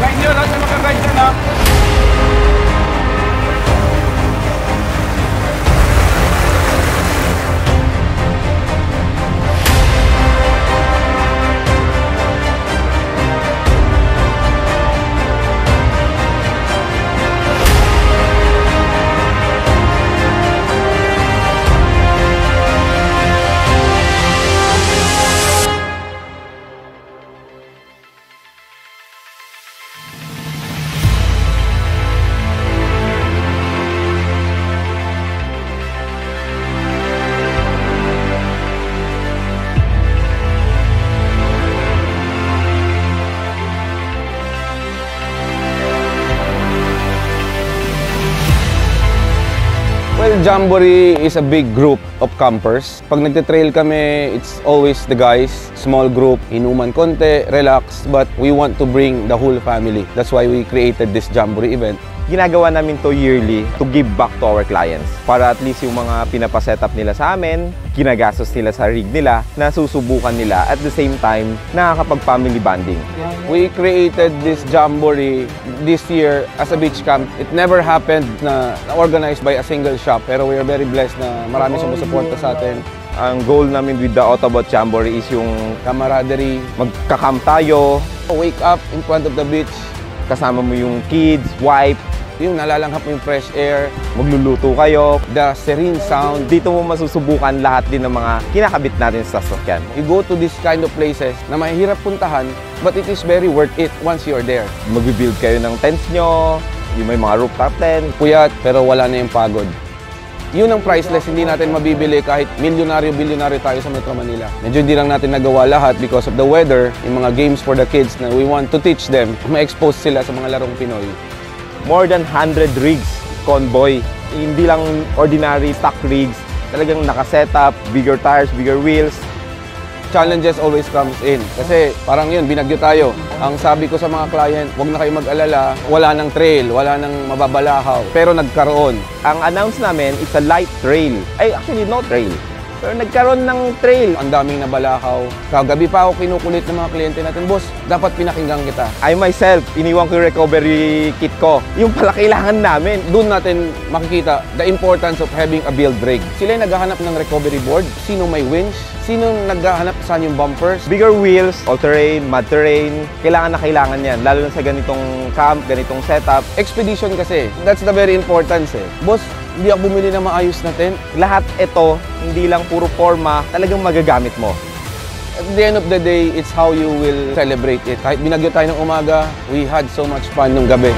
Guide nyo, lahat na makaguide dyan ha. Well, Jamboree is a big group of campers. Pag nagte-trail kami, it's always the guys, small group, inuman konti, relax, but we want to bring the whole family. That's why we created this Jamboree event. Ginagawa namin to yearly to give back to our clients. Para at least yung mga pinapa-setup nila sa amin, ginagastos nila sa rig nila, nasusubukan nila, at the same time, nakakapag-family bonding. We created this Jamboree this year as a beach camp. It never happened na organized by a single shop, pero we are very blessed na marami sumusuporta sa atin. Ang goal namin with the Autobot Jamboree is yung Camaraderie, magka-camp tayo, wake up in front of the beach, kasama mo yung kids, wife, yung nalalanghap mo yung fresh air, magluluto kayo, the serene sound. dito mo masusubukan lahat din ng mga kinakabit natin sa sasakyan. You go to this kind of places na mahirap puntahan, but it is very worth it once you're there. Mag-build kayo ng tents nyo, yung may mga rooftop tent. Puyat, pero wala na yung pagod. Yun ang priceless, hindi natin mabibili kahit milyonaryo-bilyonaryo tayo sa Metro Manila. Medyo hindi lang natin nagawa lahat because of the weather, yung mga games for the kids na we want to teach them, ma-expose sila sa mga larong Pinoy. More than 100 rigs, convoy. Hindi lang ordinary stock rigs, talagang nakasetup, bigger tires, bigger wheels. Challenges always comes in. Kasi parang yun, binagyo tayo. Ang sabi ko sa mga client, huwag na kayo mag-alala, wala nang trail, wala nang mababalahaw. Pero nagkaroon. Ang announce namin, it's a light trail. Ay, actually, no trail. Pero nagkaroon ng trail. Ang daming nabalakaw. Kagabi pa ako kinukulit ng mga kliyente natin, boss, dapat pinakinggan kita. I myself, iniwan ko yung recovery kit ko. Yung pala kailangan namin. Doon natin makikita the importance of having a build rig. Sila yung naghahanap ng recovery board, sino may winch, sino naghahanap saan yung bumpers. Bigger wheels, all-terrain, mud terrain, kailangan na kailangan yan. Lalo na sa ganitong camp, ganitong setup. Expedition kasi, that's the very importance eh. Boss, hindi ako bumili ng maayos na tent. Lahat ito, hindi lang puro forma, talagang magagamit mo. At the end of the day, it's how you will celebrate it. Kahit binagyo tayo ng umaga, we had so much fun nung gabi.